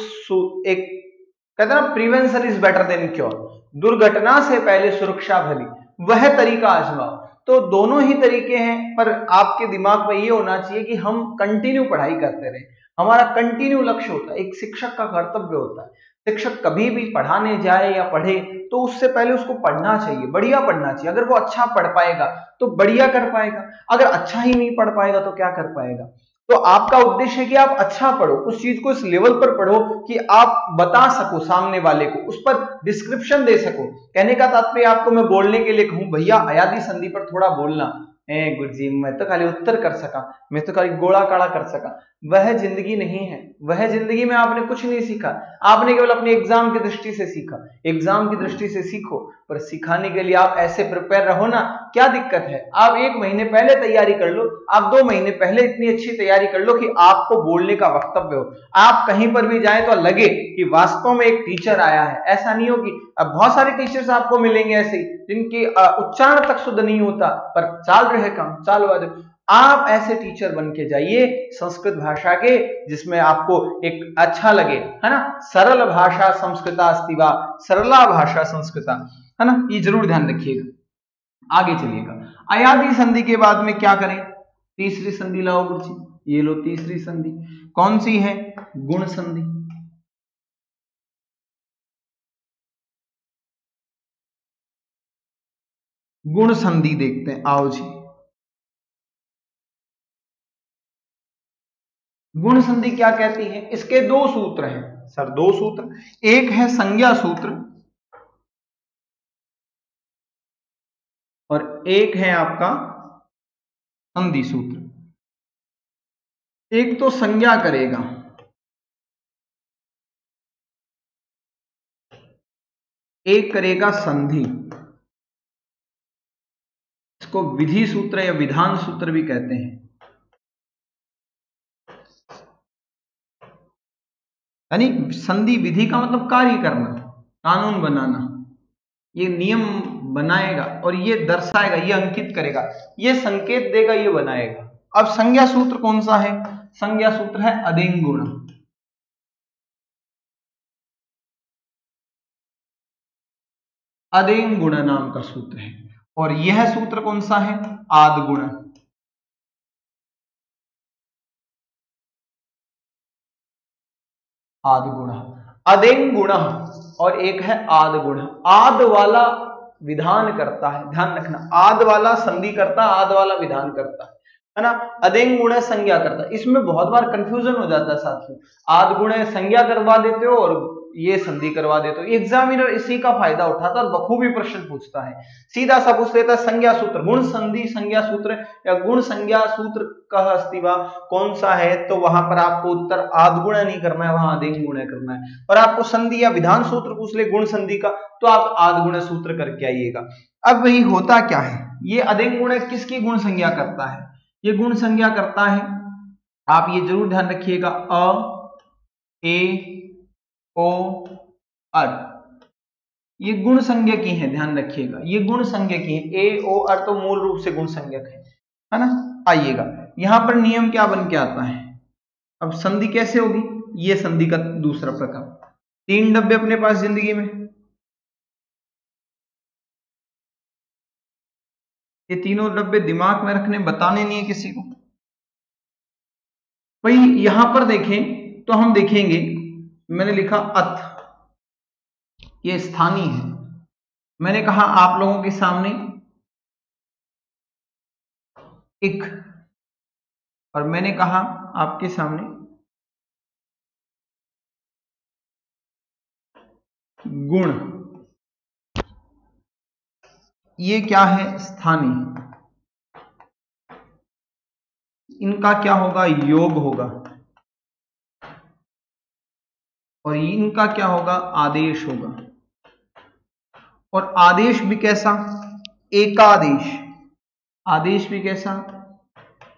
कहते हैं ना prevention is better than cure, दुर्घटना से पहले सुरक्षा भली, वह तरीका आजमाओ। तो दोनों ही तरीके हैं, पर आपके दिमाग में ये होना चाहिए कि हम कंटिन्यू पढ़ाई करते रहे, हमारा कंटिन्यू लक्ष्य होता है। एक शिक्षक का कर्तव्य होता है, शिक्षक कभी भी पढ़ाने जाए या पढ़े तो उससे पहले उसको पढ़ना चाहिए, बढ़िया पढ़ना चाहिए। अगर वो अच्छा पढ़ पाएगा तो बढ़िया कर पाएगा, अगर अच्छा ही नहीं पढ़ पाएगा तो क्या कर पाएगा। तो आपका उद्देश्य है कि आप अच्छा पढ़ो, उस चीज को इस लेवल पर पढ़ो कि आप बता सको सामने वाले को, उस पर डिस्क्रिप्शन दे सको। कहने का तात्पर्य आपको मैं बोलने के लिए कहूं भैया अयादी संधि पर थोड़ा बोलना, ए गुरुजी मैं तो खाली उत्तर कर सका, मैं तो खाली गोला काड़ा कर सका, वह जिंदगी नहीं है। वह जिंदगी में आपने कुछ नहीं सीखा, आपने केवल अपने एग्जाम की दृष्टि से सीखा। एग्जाम की दृष्टि से सीखो, पर सिखाने के लिए आप ऐसे प्रिपेयर रहो ना। क्या दिक्कत है, आप 1 महीने पहले तैयारी कर लो, आप 2 महीने पहले इतनी अच्छी तैयारी कर लो कि आपको बोलने का वक्तव्य हो। आप कहीं पर भी जाए तो लगे कि वास्तव में एक टीचर आया है। ऐसा नहीं हो कि अब बहुत सारे टीचर्स आपको मिलेंगे ऐसे जिनके उच्चारण तक शुद्ध नहीं होता, पर चाल रहे काम चाल वाले। आप ऐसे टीचर बन के जाइए संस्कृत भाषा के जिसमें आपको एक अच्छा लगे, है ना। सरल भाषा संस्कृता अस्ति वा, सरला भाषा संस्कृता, है ना, ये जरूर ध्यान रखिएगा। आगे चलिएगा, अयादी संधि के बाद में क्या करें? तीसरी संधि लाओ गुरुजी, ये लो तीसरी संधि। कौन सी है? गुण संधि। गुण संधि देखते हैं, आओ जी। गुण संधि क्या कहती है? इसके दो सूत्र हैं सर, दो सूत्र। एक है संज्ञा सूत्र और एक है आपका संधि सूत्र। एक तो संज्ञा करेगा, एक करेगा संधि। इसको विधि सूत्र या विधान सूत्र भी कहते हैं, यानी संधि विधि का मतलब कार्य करना, कानून बनाना। ये नियम बनाएगा और ये दर्शाएगा, ये अंकित करेगा, ये संकेत देगा, ये बनाएगा। अब संज्ञा सूत्र कौन सा है? संज्ञा सूत्र है अदेंग गुण। अदेंग गुण नाम का सूत्र है। और यह सूत्र कौन सा है? आद गुण। आद गुण, अदेंग गुण और एक है आद गुण। आद वाला विधान करता है, ध्यान रखना, आद वाला संधि करता, आद वाला विधान करता है ना। अदेंग गुण संज्ञा करता। इसमें बहुत बार कंफ्यूजन हो जाता है साथियों, आद गुण संज्ञा करवा देते हो और ये संधि करवा देते हो। एग्जामिनर इसी का फायदा उठाता है और बखूबी प्रश्न पूछता है, सीधा सा पूछ लेता है संज्ञा सूत्र, गुण संधि संज्ञा सूत्र या गुण संज्ञा सूत्र कह अस्ति वा कौन सा है, तो वहां पर आपको उत्तर आद गुण नहीं करना है, वहां अदेंग गुण करना है। और आपको संधि या विधान सूत्र पूछ ले गुण संधि का, तो आप आद गुण सूत्र करके आइएगा। अब वही होता क्या है, ये अदेंग गुण किसकी गुण संज्ञा करता है? ये गुण संज्ञा करता है, आप ये जरूर ध्यान रखिएगा, अ, ए, ओ, अर, ये गुण संज्ञा की है, ध्यान रखिएगा, ये गुण संज्ञा की है। ए, ओ, अर तो मूल रूप से गुण संज्ञक है ना। आइएगा यहां पर नियम क्या बन के आता है। अब संधि कैसे होगी, ये संधि का दूसरा प्रकार। 3 डब्बे अपने पास जिंदगी में, ये तीनों डब्बे दिमाग में रखने, बताने नहीं है किसी को। भाई यहां पर देखें तो हम देखेंगे, मैंने लिखा अथ, ये स्थानीय है। मैंने कहा आप लोगों के सामने इक, और मैंने कहा आपके सामने गुण। ये क्या है? स्थानीय। इनका क्या होगा? योग होगा। और इनका क्या होगा? आदेश होगा। और आदेश भी कैसा? एकादेश। आदेश भी कैसा?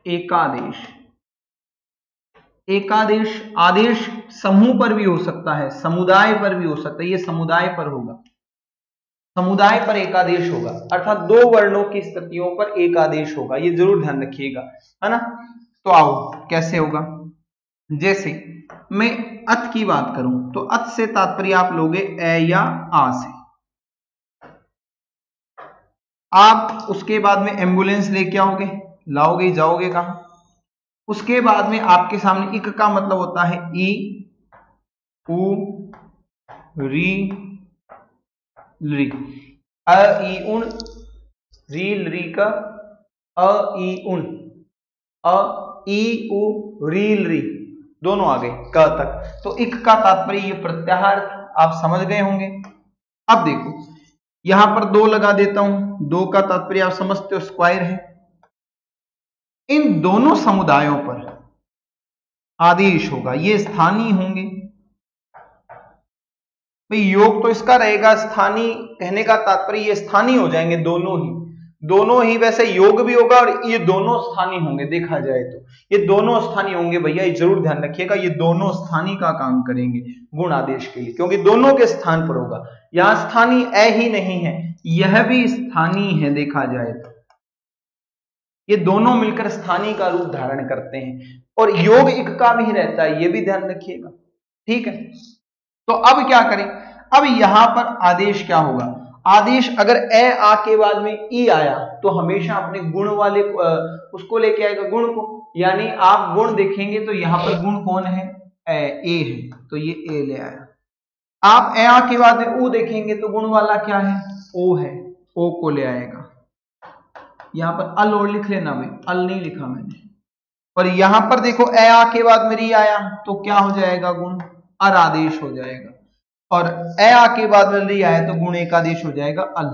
एकादेश। एकादेश, आदेश समूह पर भी हो सकता है, समुदाय पर भी हो सकता है, ये समुदाय पर होगा, समुदाय पर एकादेश होगा, अर्थात 2 वर्णों की स्थितियों पर एकादेश होगा, ये जरूर ध्यान रखिएगा, है ना। तो आओ कैसे होगा, जैसे मैं अत की बात करूं तो अत से तात्पर्य आप लोगे ए या आ से। आप उसके बाद में एम्बुलेंस लेके आओगे, लाओगे, जाओगे कहां? उसके बाद में आपके सामने इक का मतलब होता है ई, उ, री, ली, अ, ई, उन, री, ली का अ, ई, उन, अ, ई, उ, री, ली, दोनों आ गए क तक। तो इक का तात्पर्य ये प्रत्याहार, आप समझ गए होंगे। अब देखो यहां पर 2 लगा देता हूं, 2 का तात्पर्य आप समझते हो स्क्वायर है। इन दोनों समुदायों पर आदेश होगा, ये स्थानीय होंगे। भाई योग तो इसका रहेगा, स्थानीय कहने का तात्पर्य ये स्थानीय हो जाएंगे दोनों ही, दोनों ही। वैसे योग भी होगा और ये दोनों स्थानीय होंगे, देखा जाए तो ये दोनों स्थानीय होंगे भैया, ये जरूर ध्यान रखिएगा, ये दोनों स्थानीय का काम करेंगे गुण आदेश के लिए, क्योंकि दोनों के स्थान पर होगा। यहां स्थानीय ए ही नहीं है, यह भी स्थानीय है, देखा जाए तो ये दोनों मिलकर स्थानीय का रूप धारण करते हैं। और योग इक का भी रहता है, ये भी ध्यान रखिएगा, ठीक है। तो अब क्या करें, अब यहां पर आदेश क्या होगा? आदेश अगर ए आ के बाद में ई आया तो हमेशा अपने गुण वाले उसको लेके आएगा, गुण को। यानी आप गुण देखेंगे तो यहां पर गुण कौन है? ए है, तो ये ए ले आया। आप ए आ के बाद में ऊ देखेंगे तो गुण वाला क्या है? ओ है, ओ को ले आएगा। यहां पर अल और लिख लेना भाई, अल नहीं लिखा मैंने, और यहां पर देखो ए आ के बाद में री आया तो क्या हो जाएगा, गुण अर आदेश हो जाएगा, और ए आ के बाद में री आया तो गुण एक आदेश हो जाएगा अल।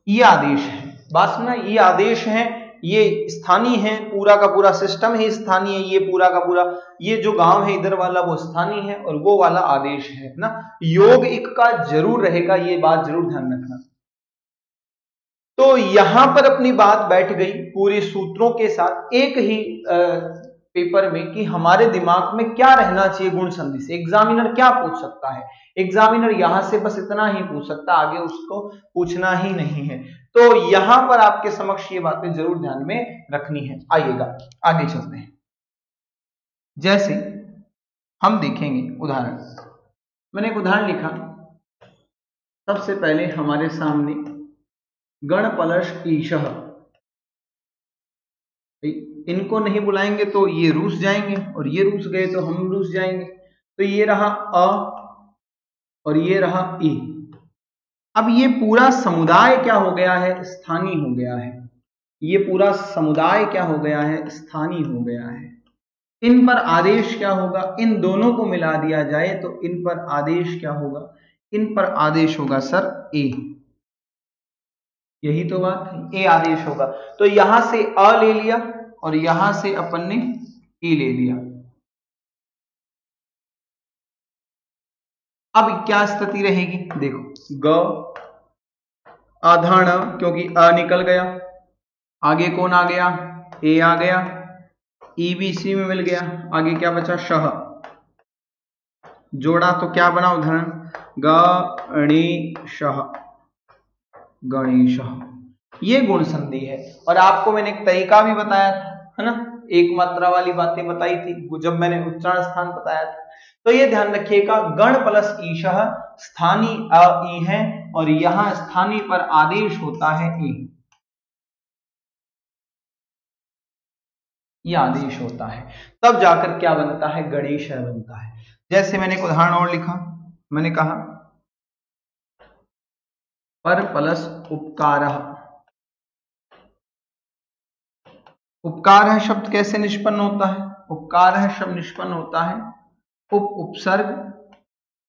ये आदेश है, बात सुना, ये आदेश है, ये स्थानीय है, पूरा का पूरा सिस्टम ही स्थानीय है, ये पूरा का पूरा, ये जो गांव है इधर वाला वो स्थानीय है और वो वाला आदेश है ना। योग एक का जरूर रहेगा, ये बात जरूर ध्यान रखना। तो यहां पर अपनी बात बैठ गई पूरे सूत्रों के साथ एक ही पेपर में कि हमारे दिमाग में क्या रहना चाहिए गुण संधि से। एग्जामिनर क्या पूछ सकता है, एग्जामिनर यहां से बस इतना ही पूछ सकता, आगे उसको पूछना ही नहीं है। तो यहां पर आपके समक्ष ये बातें जरूर ध्यान में रखनी है। आइएगा आगे चलते हैं। जैसे हम देखेंगे उदाहरण, मैंने एक उदाहरण लिखा, सबसे पहले हमारे सामने गण प्लस ईशः, इनको नहीं बुलाएंगे तो ये रूस जाएंगे और ये रूस गए तो हम रूस जाएंगे। तो ये रहा अ और ये रहा ई। अब ये पूरा समुदाय क्या हो गया है, स्थानीय हो गया है। ये पूरा समुदाय क्या हो गया है, स्थानीय हो गया है। इन पर आदेश क्या होगा, इन दोनों को मिला दिया जाए तो इन पर आदेश क्या होगा, इन पर आदेश होगा सर ए। यही तो बात है, ए आदेश होगा। तो यहां से अ ले लिया और यहां से अपन ने ई ले लिया। अब क्या स्थिति रहेगी, देखो ग आधान, क्योंकि अ निकल गया, आगे कौन आ गया, ए आ गया, ई भी इसी में मिल गया, आगे क्या बचा, शह, जोड़ा तो क्या बना उदाहरण, गणेशः, गणेशः। ये गुण संधि है। और आपको मैंने एक तरीका भी बताया था, है ना, एक मात्रा वाली बातें बताई थी जब मैंने उच्चारण स्थान बताया था। तो ये ध्यान रखिएगा, गण प्लस ईशः, स्थानीय अ ई है और यहां स्थानीय पर आदेश होता है ए, ये आदेश होता है, तब जाकर क्या बनता है, गणेश बनता है। जैसे मैंने एक उदाहरण और लिखा, मैंने कहा पर प्लस उपकारः, उपकार शब्द कैसे निष्पन्न होता है, उपकार शब्द निष्पन्न होता है उप उपसर्ग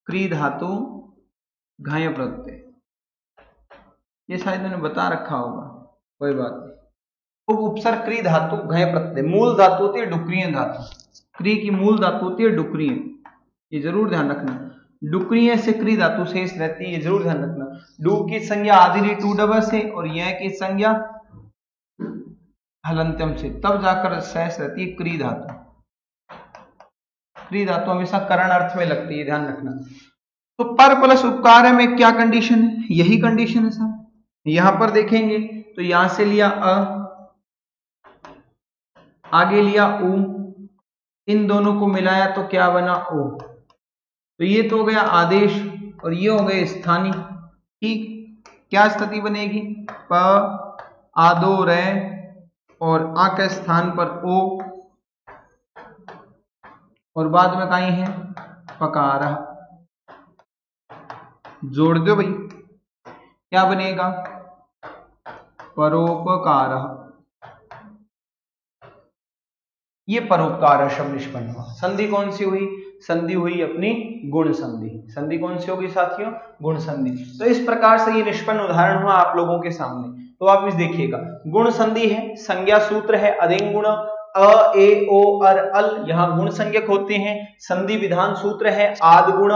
क्री धातु घाय प्रत्यय। ये शायद मैंने बता रखा होगा, कोई बात नहीं। उप उपसर्ग क्री धातु घय प्रत्यय, मूल धातु होती है डुक्रिय धातु, क्री की मूल धातु होती है डुक्रिय, ये जरूर ध्यान रखना। डुक्रिय से क्री धातु शेष रहती है, ये जरूर ध्यान रखना। डू की संज्ञा आदिरी टू डबल से और यह की संज्ञा हलंत्यम से, तब जाकर शेष रहती है क्री धातु। क्री धातु हमेशा करण अर्थ में लगती है, ध्यान रखना। तो पर प्लस उपकार में क्या कंडीशन है, यही कंडीशन है सर। यहां पर देखेंगे तो यहां से लिया अ, आगे लिया उ, इन दोनों को मिलाया तो क्या बना ओ। तो ये तो हो गया आदेश और ये हो गए स्थानीय। ठीक, क्या स्थिति बनेगी, प आदो रे और आ के स्थान पर ओ और बाद में कहीं है पकारा, जोड़ दो भाई, क्या बनेगा, परोपकार। ये परोपकार शब्द निष्पन्न हुआ। संधि कौन सी हुई, संधि हुई अपनी गुण संधि। संधि कौन सी होगी साथियों, गुण संधि। तो इस प्रकार से ये निष्पन्न उदाहरण हुआ आप लोगों के सामने। तो आप इस देखिएगा, गुण संधि है, संज्ञा सूत्र है अधिंग गुण, अ ए ओ अर अल यहां गुण संज्ञक होते हैं। संधि विधान सूत्र है आद गुण,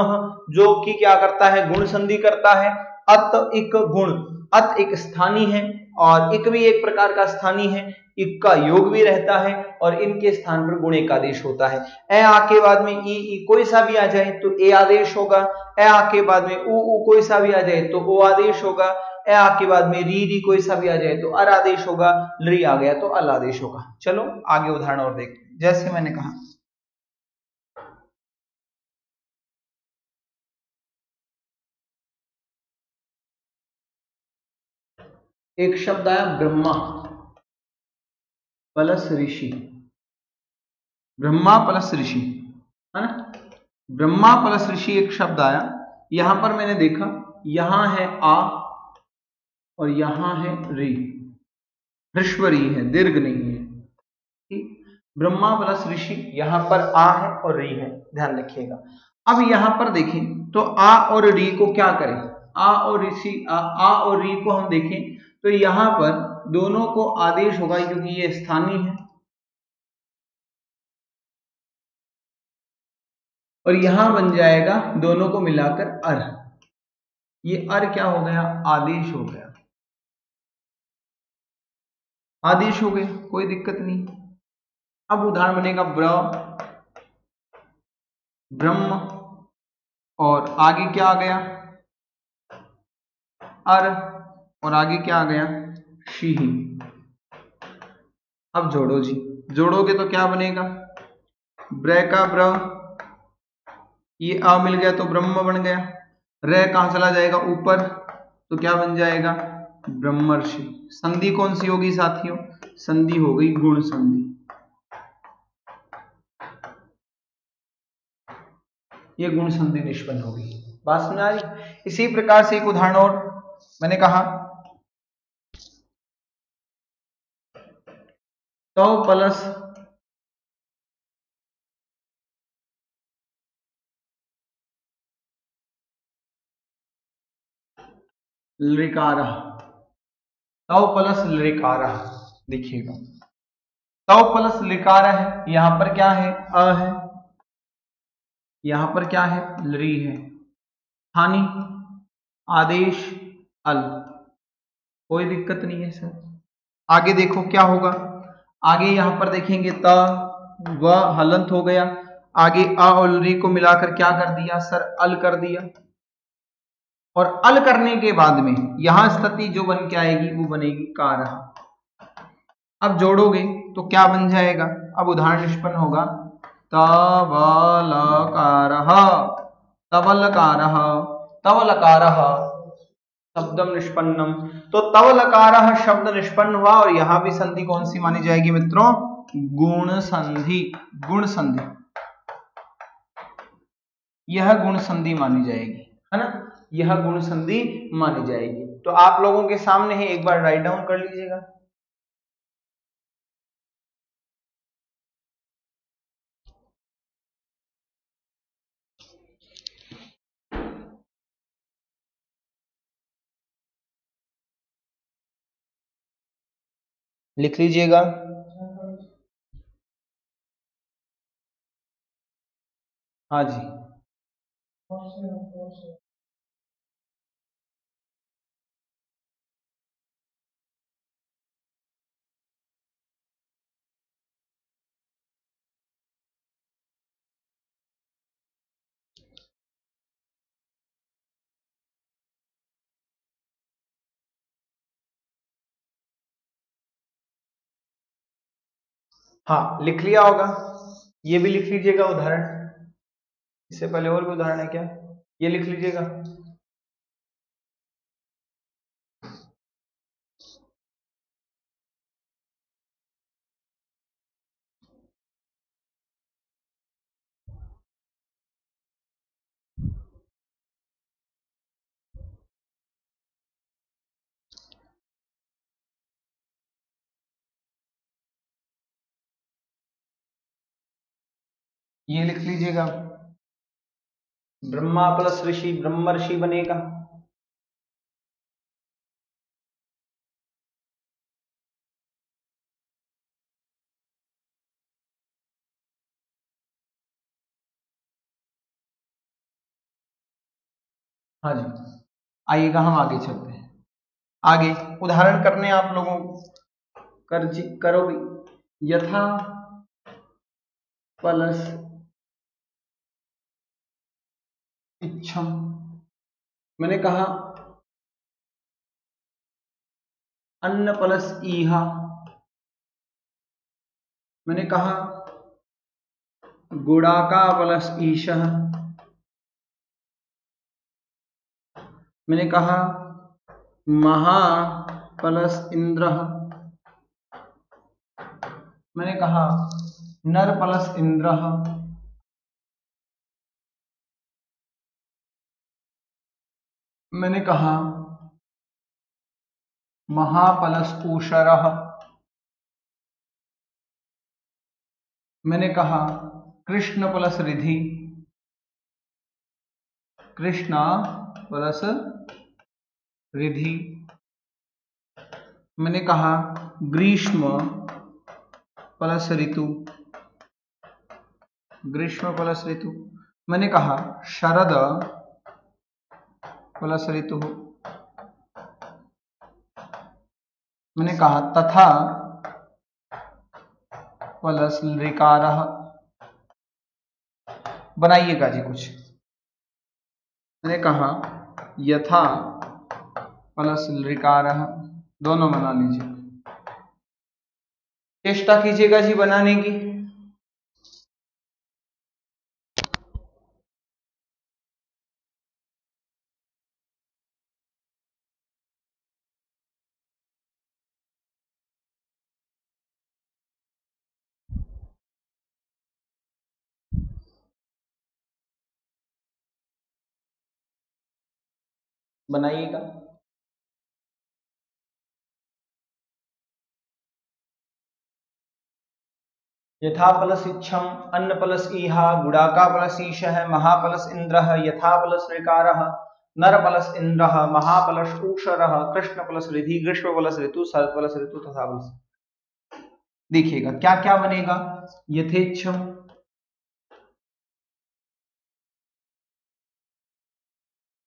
जो कि क्या करता है, गुण संधि करता है। अत इक गुण, अत एक स्थानीय है और इक भी एक प्रकार का स्थानीय है, इक का योग भी रहता है और इनके स्थान पर गुण एक आदेश होता है। ए आके बाद में ई कोई सा भी आ जाए तो ए आदेश होगा, ए आके बाद में उ कोई सा भी आ जाए तो ओ आदेश होगा, ए आके बाद में री कोई सा भी आ जाए तो अर आदेश होगा, ली आ गया तो अल आदेश होगा। चलो आगे उदाहरण और देखते हैं। जैसे मैंने कहा एक शब्द आया ब्रह्मा प्लस ऋषि, ब्रह्मा प्लस ऋषि, है ना, ब्रह्मा प्लस ऋषि एक शब्द आया। यहां पर मैंने देखा, यहां है आ और यहां है री, ऋश्वरी है, दीर्घ नहीं है। ब्रह्मा प्लस ऋषि, यहां पर आ है और री है, ध्यान रखिएगा। अब यहां पर देखें तो आ और री को क्या करें, आ और ऋषि, आ और री को हम देखें तो यहां पर दोनों को आदेश होगा क्योंकि ये स्थानीय है, और यहां बन जाएगा दोनों को मिलाकर अर। ये अर क्या हो गया, आदेश हो गया, आदेश हो गए, कोई दिक्कत नहीं। अब उदाहरण बनेगा ब्रह्म, और आगे क्या आ गया अर, और आगे क्या आ गया शीही। अब जोड़ो जी, जोड़ोगे तो क्या बनेगा, ब्र का ब्र, ये आ मिल गया तो ब्रह्म बन गया, रे कहां चला जाएगा ऊपर, तो क्या बन जाएगा ब्रह्मर्षि। संधि कौन सी होगी साथियों, संधि हो गई गुण संधि, ये गुण संधि निष्पन्न होगी। बात समझ आ रही। इसी प्रकार से एक उदाहरण और मैंने कहा तो प्लस लृकार, तव प्लस लृकार, देखिएगा तव प्लस लृकार है, यहां पर क्या है अ है, यहां पर क्या है लृ है, हानि आदेश अल, कोई दिक्कत नहीं है सर। आगे देखो क्या होगा, आगे यहां पर देखेंगे त व हलंत हो गया, आगे अ और री को मिलाकर क्या कर दिया सर अल कर दिया, और अल करने के बाद में यहां स्थिति जो बन के आएगी वो बनेगी कारह। अब जोड़ोगे तो क्या बन जाएगा, अब उदाहरण निष्पन्न होगा तवलकारः, तवलकारः, तवलकारः शब्दम निष्पन्नम, तो तवलकारः शब्द निष्पन्न हुआ, और यहां भी संधि कौन सी मानी जाएगी मित्रों, गुण संधि, गुण संधि, यह गुण संधि मानी जाएगी, है ना, यह गुण संधि मानी जाएगी। तो आप लोगों के सामने है, एक बार राइट डाउन कर लीजिएगा। लिख लीजिएगा। हाँ जी, हाँ लिख लिया होगा, ये भी लिख लीजिएगा उदाहरण, इससे पहले और भी उदाहरण है क्या, ये लिख लीजिएगा। ये लिख लीजिएगा, ब्रह्मा प्लस ऋषि ब्रह्मर्षि बनेगा। हाँ जी, आइएगा हम आगे चलते हैं, आगे उदाहरण करने आप लोगों करो भी, यथा प्लस इच्छम, मैंने कहा अन्न प्लस ईहा, मैंने कहा गुड़ाका प्लस ईशः, मैंने कहा महा प्लस इंद्र, मैंने कहा नर प्लस इंद्र, मैंने कहा महा प्लस ऊषरः, मैंने कहा कृष्ण प्लस रिधि, कृष्णा प्लस रिधि। मैंने कहा ग्रीष्म प्लस ऋतु, ग्रीष्म प्लस ऋतु। मैंने कहा शरद प्लस ऋतु। मैंने कहा तथा प्लस ऋकारः। बनाइएगा जी कुछ। मैंने कहा यथा प्लस ऋकारः, दोनों बना लीजिए। चेष्टा कीजिएगा जी बनाने की। बनाइएगा। यथा प्लस इच्छम, अन्न प्लस ईहा, गुड़ाका प्लस ईशः, महा प्लस इंद्रः, यथा प्लस ऋकारः, नर प्लस इंद्रः, महा प्लस ऊषरः, कृष्ण प्लस रिधि, ग्रीष्म प्लस ऋतु, शरद प्लस ऋतु तथा प्लस। देखिएगा क्या क्या बनेगा। यथेच्छम,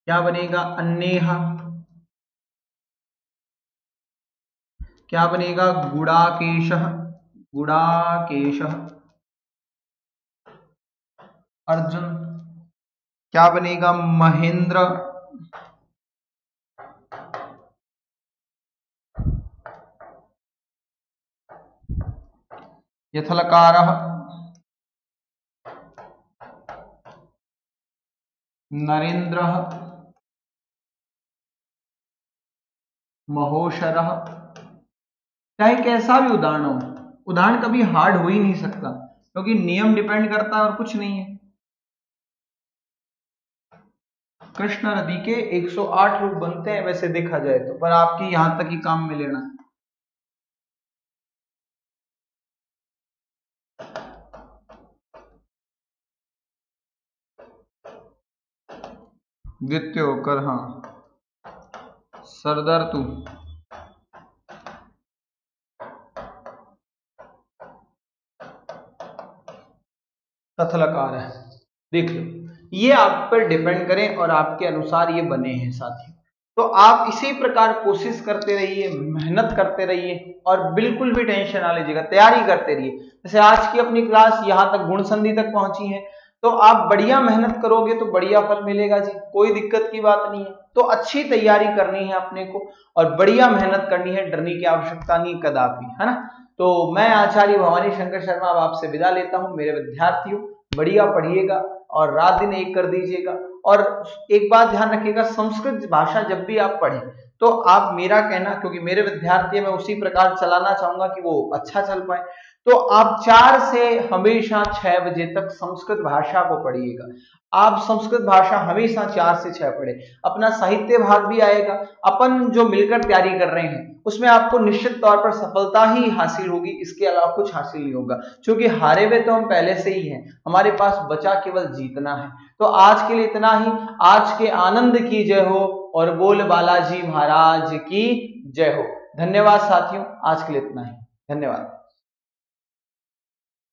क्या बनेगा अन्नेहा, क्या बनेगा गुड़ाकेशः, गुड़ाकेशः। अर्जुन, क्या बनेगा महेंद्र, यथलकारः, नरेंद्रः, महोशरः। चाहे कैसा भी उदाहरण हो, उदाहरण कभी हार्ड हो ही नहीं सकता क्योंकि नियम डिपेंड करता है और कुछ नहीं है। कृष्ण नदी के 108 रूप बनते हैं वैसे देखा जाए तो, पर आपकी यहां तक ही काम में लेना। द्वितीय होकर, हाँ सरदार तू, तथलकार है। देख लो, ये आप पर डिपेंड करें और आपके अनुसार ये बने हैं साथियों। तो आप इसी प्रकार कोशिश करते रहिए, मेहनत करते रहिए और बिल्कुल भी टेंशन ना लीजिएगा, तैयारी करते रहिए। जैसे आज की अपनी क्लास यहाँ तक गुण संधि तक पहुंची है, तो आप बढ़िया मेहनत करोगे तो बढ़िया फल मिलेगा जी, कोई दिक्कत की बात नहीं है। तो अच्छी तैयारी करनी है अपने को और बढ़िया मेहनत करनी है, डरने की आवश्यकता नहीं कदापि, है ना। तो मैं आचार्य भवानी शंकर शर्मा अब आपसे विदा लेता हूं। मेरे विद्यार्थियों, बढ़िया पढ़िएगा और रात दिन एक कर दीजिएगा। और एक बात ध्यान रखिएगा, संस्कृत भाषा जब भी आप पढ़ें तो आप, मेरा कहना, क्योंकि मेरे विद्यार्थी मैं उसी प्रकार चलाना चाहूंगा कि वो अच्छा चल पाए, तो आप 4 से हमेशा 6 बजे तक संस्कृत भाषा को पढ़िएगा। आप संस्कृत भाषा हमेशा 4 से 6 पढ़े। अपना साहित्य भाग भी आएगा, अपन जो मिलकर तैयारी कर रहे हैं उसमें आपको निश्चित तौर पर सफलता ही हासिल होगी, इसके अलावा कुछ हासिल नहीं होगा, क्योंकि हारे हुए तो हम पहले से ही हैं, हमारे पास बचा केवल जीतना है। तो आज के लिए इतना ही। आज के आनंद की जय हो और बोल बालाजी महाराज की जय हो। धन्यवाद साथियों, आज के लिए इतना ही। धन्यवाद।